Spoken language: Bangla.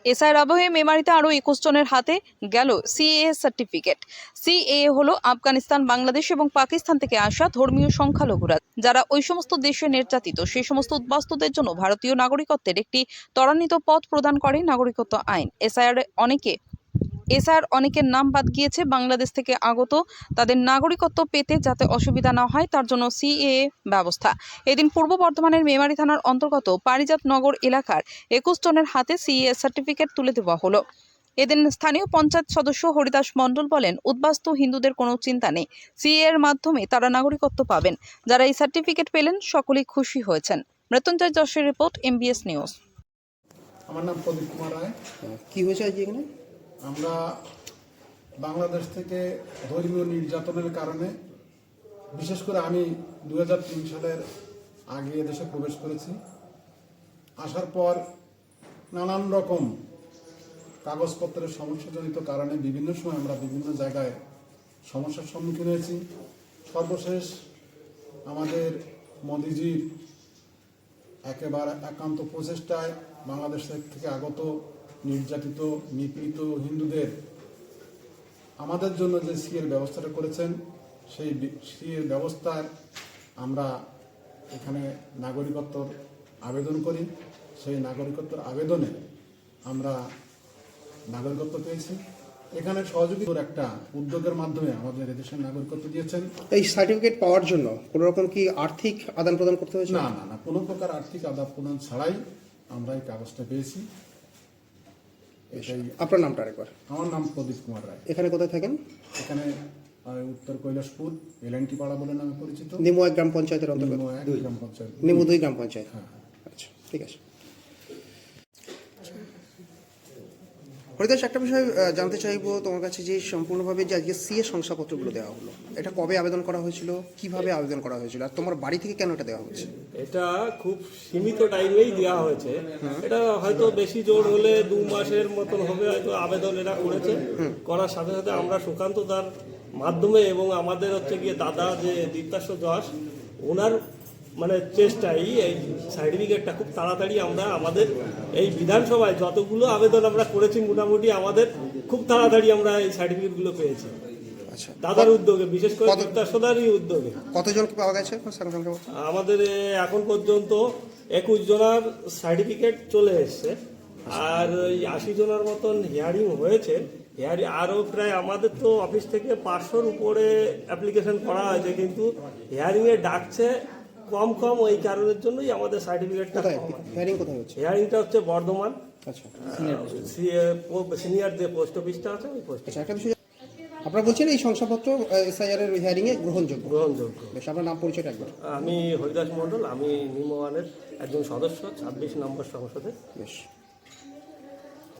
এসআইয়ের আবহে মেমারিতে আরও 21 জনের হাতে গেল সিএএ সার্টিফিকেট। সিএএ হলো আফগানিস্তান, বাংলাদেশ এবং পাকিস্তান থেকে আসা ধর্মীয় সংখ্যালঘুরা যারা ওই সমস্ত দেশে নির্যাতিত সেই সমস্ত উদ্বাস্তুদের জন্য ভারতীয় নাগরিকত্বের একটি ত্বরান্বিত পথ প্রদান করে নাগরিকত্ব আইন। এসআইআর অনেকের নাম বাদ গিয়েছে বাংলাদেশ থেকে আগত তাদের নাগরিকত্ব পেতে যাতে অসুবিধা না হয় তার জন্য সিএএ ব্যবস্থা। এদিন পূর্ব বর্ধমানের মেমারি থানার অন্তর্গত পারিজাত নগর এলাকার 21 জনের হাতে সিএএ সার্টিফিকেট তুলে দেওয়া হলো। এদিন স্থানীয় পঞ্চায়েত সদস্য হরিদাস মণ্ডল বলেন, উদ্বাস্তু হিন্দুদের কোনো চিন্তা নেই, সিএএ এর মাধ্যমে তারা নাগরিকত্ব পাবেন। যারা এই সার্টিফিকেট পেলেন সকলেই খুশি হয়েছেন। মৃত্যুঞ্জয় যশের রিপোর্ট, MBS নিউজ। আমার নাম প্রদীপ কুমার রায়। কি হয়েছে আজকে এখানে? আমরা বাংলাদেশ থেকে ধর্মীয় নির্যাতনের কারণে, বিশেষ করে আমি 2003 সালের আগে দেশে প্রবেশ করেছি। আসার পর নানান রকম কাগজপত্রের সমস্যাজনিত কারণে বিভিন্ন সময় আমরা বিভিন্ন জায়গায় সমস্যার সম্মুখীন হয়েছি। সর্বশেষ আমাদের মোদিজির একেবারে একান্ত প্রচেষ্টায় বাংলাদেশ থেকে আগত নির্যাতিত নিপীড়িত হিন্দুদের আমাদের জন্য যে সিএর ব্যবস্থাটা করেছেন, সেই সিএর ব্যবস্থার আমরা এখানে নাগরিকত্বর আবেদন করি। সেই নাগরিকত্বর আবেদনে আমরা নাগরিকত্ব পেয়েছি। এখানে সহযোগিতার একটা উদ্যোগের মাধ্যমে আমাদের এদেশের নাগরিকত্ব দিয়েছেন। এই সার্টিফিকেট পাওয়ার জন্য কোনো রকম কি আর্থিক আদান প্রদান করতে হয়েছে? না, কোনো প্রকার আর্থিক আদান প্রদান ছাড়াই আমরা এই কাগজটা পেয়েছি। এটাই। আপনার নামটা আরেকবার? আমার নাম প্রদীপ কুমার রায়। এখানে কোথায় থাকেন? এখানে উত্তর কৈলাসপুর এলএনটি পাড়া বলে নামে পরিচিত। নিমু 1 গ্রাম পঞ্চায়েতের অন্তর্গত। গ্রাম পঞ্চায়েত। নিমু 2 গ্রাম পঞ্চায়েত। হ্যাঁ। আচ্ছা, ঠিক আছে। হরিদাস, একটা বিষয় জানতে চাইবো তোমার কাছে, যে সম্পূর্ণভাবে যে আজকে সিএ শংসাপত্রগুলো দেওয়া হলো, এটা কবে আবেদন করা হয়েছিল, কিভাবে আবেদন করা হয়েছিল, আর তোমার বাড়ি থেকে কেন এটা দেওয়া হচ্ছে? এটা খুব সীমিত টাইমেই দেওয়া হয়েছে। এটা হয়তো বেশি জোর হলে 2 মাসের মতন হবে হয়তো আবেদন এরা করেছে। করার সাথে সাথে আমরা সুকান্ত তার মাধ্যমে এবং আমাদের হচ্ছে গিয়ে দাদা যে দীপ্তাশ্ব দাস, ওনার মানে চেষ্টাই এই সার্টিফিকেটটা খুব তাড়াতাড়ি আমরা আমাদের এই বিধানসভায় যতগুলো আবেদন আমরা করেছি মোটামুটি আমাদের খুব তাড়াতাড়ি আমরা এই সার্টিফিকেটগুলো পেয়েছি। আচ্ছা, দাদার উদ্যোগে, বিশেষ করে দীপ্তাশ্বদারই উদ্যোগে। কতজনকে পাওয়া গেছে? আমাদের এখন পর্যন্ত 21 জনের সার্টিফিকেট চলে এসছে, আর ওই 80 জনের মতন হিয়ারিং হয়েছে। হিয়ারিং আরও প্রায় আমাদের তো অফিস থেকে 500-র উপরে অ্যাপ্লিকেশন করা হয়েছে, কিন্তু হিয়ারিংয়ে ডাকছে কম ওই কারণের জন্যই আমাদের সার্টিফিকেটটা। হিয়ারিং কোথায় হচ্ছে? হিয়ারিংটা হচ্ছে বর্ধমান। আচ্ছা, সিনিয়র যে পোস্ট অফিসটা আছে ওই পোস্ট। আচ্ছা, একটা বিষয় আপনারা বলছেন এই শংসাপত্র এসআইআর এর হিয়ারিং এ গ্রহণযোগ্য। বেশ, আপনার নাম পরিচয়টা একবার? আমি হরিদাস মণ্ডল, আমি নিমো 1-এর একজন সদস্য, 26 নম্বর সংসদে। বেশ।